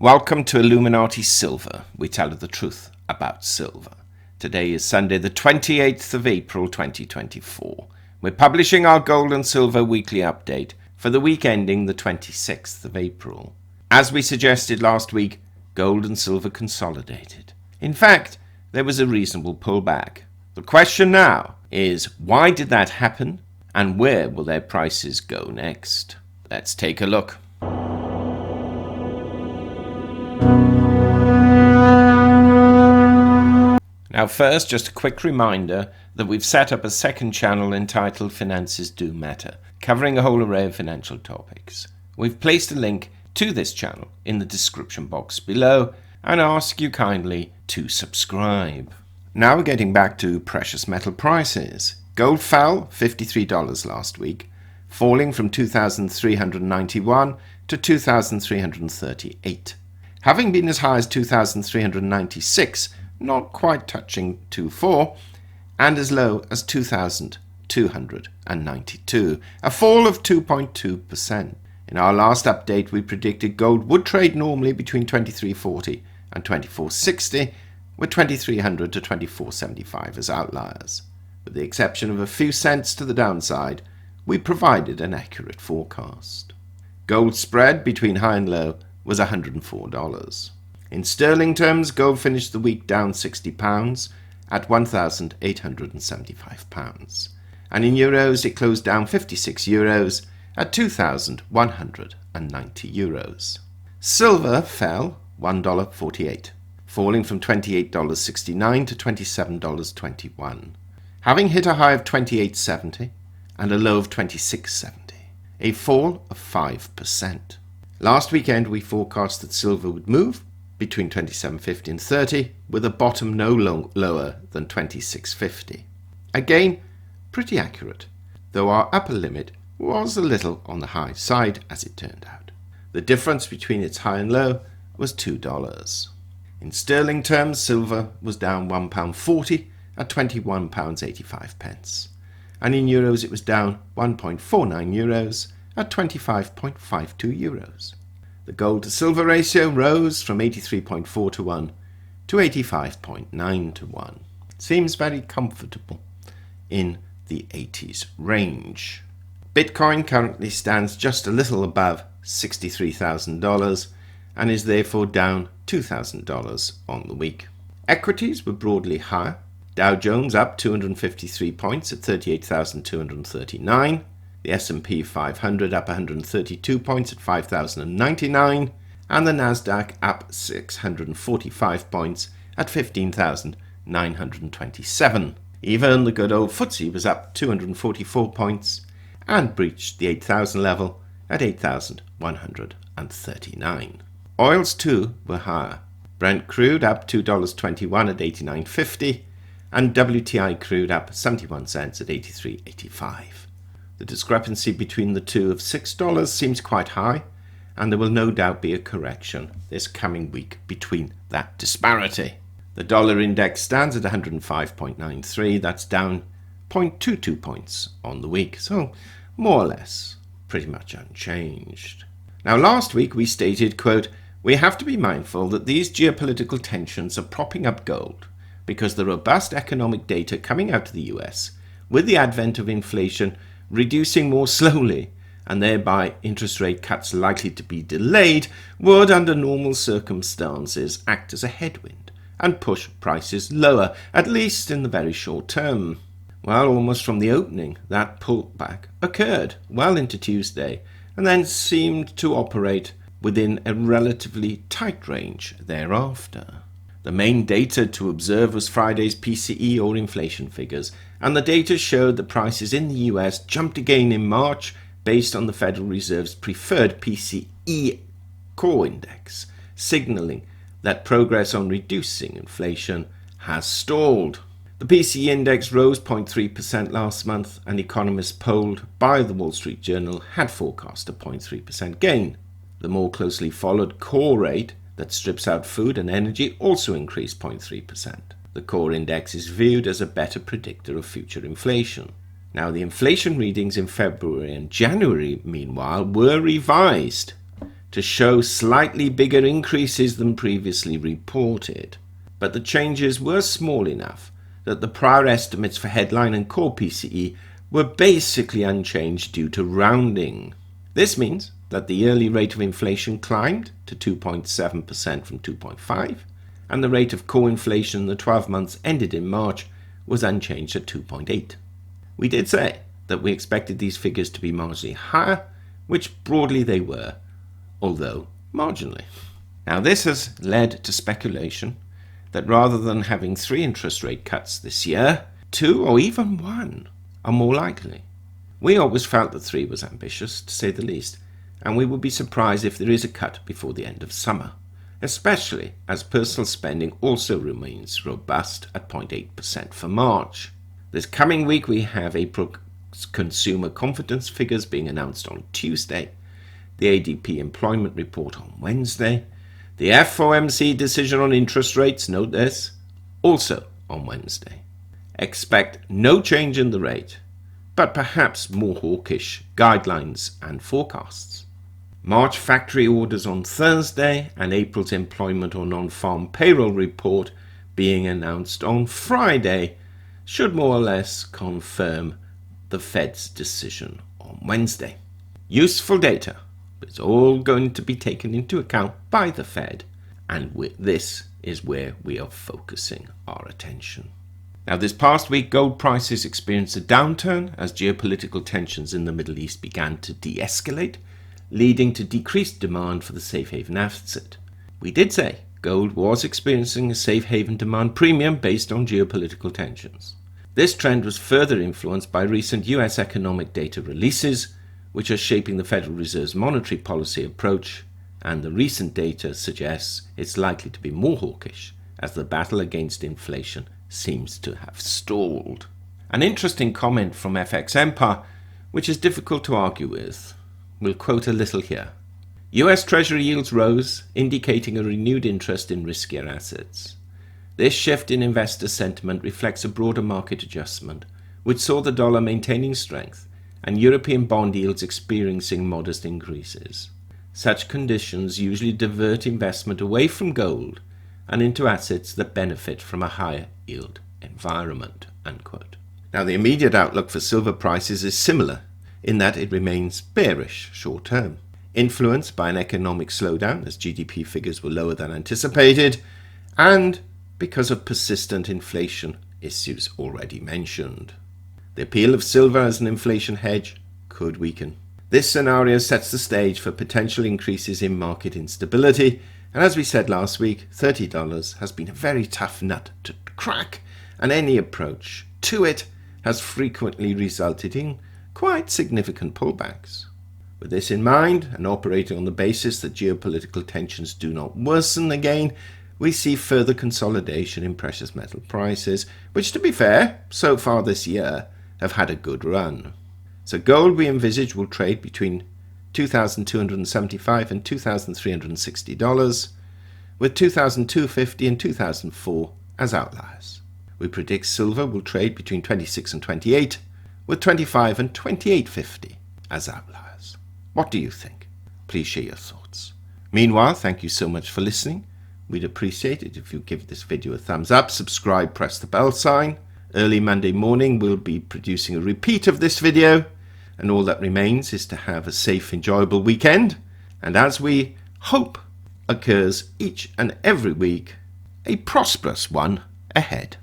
Welcome to Illuminati Silver. We tell you the truth about silver. Today is Sunday, the 28th of April, 2024. We're publishing our gold and silver weekly update for the week ending the 26th of April. As we suggested last week, gold and silver consolidated. In fact, there was a reasonable pullback. The question now is, why did that happen, and where will their prices go next? Let's take a look. Now first, just a quick reminder that we've set up a second channel entitled Finances Do Matter, covering a whole array of financial topics. We've placed a link to this channel in the description box below and ask you kindly to subscribe. Now getting back to precious metal prices. Gold fell $53 last week, falling from $2,391 to $2,338. Having been as high as $2,396, not quite touching 2.4, and as low as 2,292, a fall of 2.2%. In our last update, we predicted gold would trade normally between 23.40 and 24.60, with 2300 to 24.75 as outliers. With the exception of a few cents to the downside, we provided an accurate forecast. Gold spread between high and low was $104. In sterling terms, gold finished the week down £60 at £1,875. And in euros, it closed down €56 at €2,190. Silver fell $1.48, falling from $28.69 to $27.21, having hit a high of $28.70 and a low of $26.70, a fall of 5%. Last weekend, we forecast that silver would move between 27.50 and 30, with a bottom no lower than 26.50. Again, pretty accurate, though our upper limit was a little on the high side as it turned out. The difference between its high and low was $2. In sterling terms, silver was down £1.40 at £21.85, and in euros it was down €1.49 at 25.52 euros. The gold to silver ratio rose from 83.4 to 1 to 85.9 to 1. Seems very comfortable in the 80s range. Bitcoin currently stands just a little above $63,000 and is therefore down $2,000 on the week. Equities were broadly higher. Dow Jones up 253 points at 38,239. The S&P 500 up 132 points at 5,099, and the Nasdaq up 645 points at 15,927. Even the good old FTSE was up 244 points and breached the 8,000 level at 8,139. Oils too were higher. Brent crude up $2.21 at 89.50, and WTI crude up 71 cents at 83.85. The discrepancy between the two of $6 seems quite high, and there will no doubt be a correction this coming week between that disparity. The dollar index stands at 105.93, that's down 0.22 points on the week, so more or less pretty much unchanged. Now last week we stated, quote, "We have to be mindful that these geopolitical tensions are propping up gold because the robust economic data coming out of the US, with the advent of inflation reducing more slowly, and thereby interest rate cuts likely to be delayed, would under normal circumstances act as a headwind and push prices lower, at least in the very short term." Well, almost from the opening, that pullback occurred well into Tuesday and then seemed to operate within a relatively tight range thereafter. The main data to observe was Friday's PCE or inflation figures, and the data showed that prices in the US jumped again in March based on the Federal Reserve's preferred PCE core index, signaling that progress on reducing inflation has stalled. The PCE index rose 0.3% last month, and economists polled by the Wall Street Journal had forecast a 0.3% gain. The more closely followed core rate that strips out food and energy also increased 0.3%. The core index is viewed as a better predictor of future inflation. Now, the inflation readings in February and January, meanwhile, were revised to show slightly bigger increases than previously reported, but the changes were small enough that the prior estimates for headline and core PCE were basically unchanged due to rounding. This means that the yearly rate of inflation climbed to 2.7% from 2.5%, and the rate of core inflation in the 12 months ended in March was unchanged at 2.8%. We did say that we expected these figures to be marginally higher, which broadly they were, although marginally. Now this has led to speculation that rather than having 3 interest rate cuts this year, 2 or even 1 are more likely. We always felt that 3 was ambitious, to say the least, and we would be surprised if there is a cut before the end of summer, especially as personal spending also remains robust at 0.8% for March. This coming week we have April consumer confidence figures being announced on Tuesday, the ADP employment report on Wednesday, the FOMC decision on interest rates, note this, also on Wednesday. Expect no change in the rate, but perhaps more hawkish guidelines and forecasts. March factory orders on Thursday and April's employment or non-farm payroll report being announced on Friday should more or less confirm the Fed's decision on Wednesday. Useful data, but it's all going to be taken into account by the Fed, and this is where we are focusing our attention. Now, this past week, gold prices experienced a downturn as geopolitical tensions in the Middle East began to de-escalate, leading to decreased demand for the safe haven asset. We did say gold was experiencing a safe haven demand premium based on geopolitical tensions. This trend was further influenced by recent US economic data releases, which are shaping the Federal Reserve's monetary policy approach, and the recent data suggests it's likely to be more hawkish as the battle against inflation seems to have stalled. An interesting comment from FX Empire, which is difficult to argue with. We'll quote a little here. US Treasury yields rose, indicating a renewed interest in riskier assets. This shift in investor sentiment reflects a broader market adjustment, which saw the dollar maintaining strength and European bond yields experiencing modest increases. Such conditions usually divert investment away from gold and into assets that benefit from a higher yield environment. Unquote. Now, the immediate outlook for silver prices is similar in that it remains bearish short term, influenced by an economic slowdown as GDP figures were lower than anticipated, and because of persistent inflation issues already mentioned. The appeal of silver as an inflation hedge could weaken. This scenario sets the stage for potential increases in market instability, and as we said last week, $30 has been a very tough nut to crack, and any approach to it has frequently resulted in quite significant pullbacks. With this in mind, and operating on the basis that geopolitical tensions do not worsen again, we see further consolidation in precious metal prices, which, to be fair, so far this year have had a good run. So gold, we envisage, will trade between $2,275 and $2,360, with $2,250 and $2,004 as outliers. We predict silver will trade between 26 and 28, with 25 and 28.50 as outliers. What do you think? Please share your thoughts. Meanwhile, thank you so much for listening. We'd appreciate it if you give this video a thumbs up, subscribe, press the bell sign. Early Monday morning we'll be producing a repeat of this video, and all that remains is to have a safe, enjoyable weekend, and as we hope occurs each and every week, a prosperous one ahead.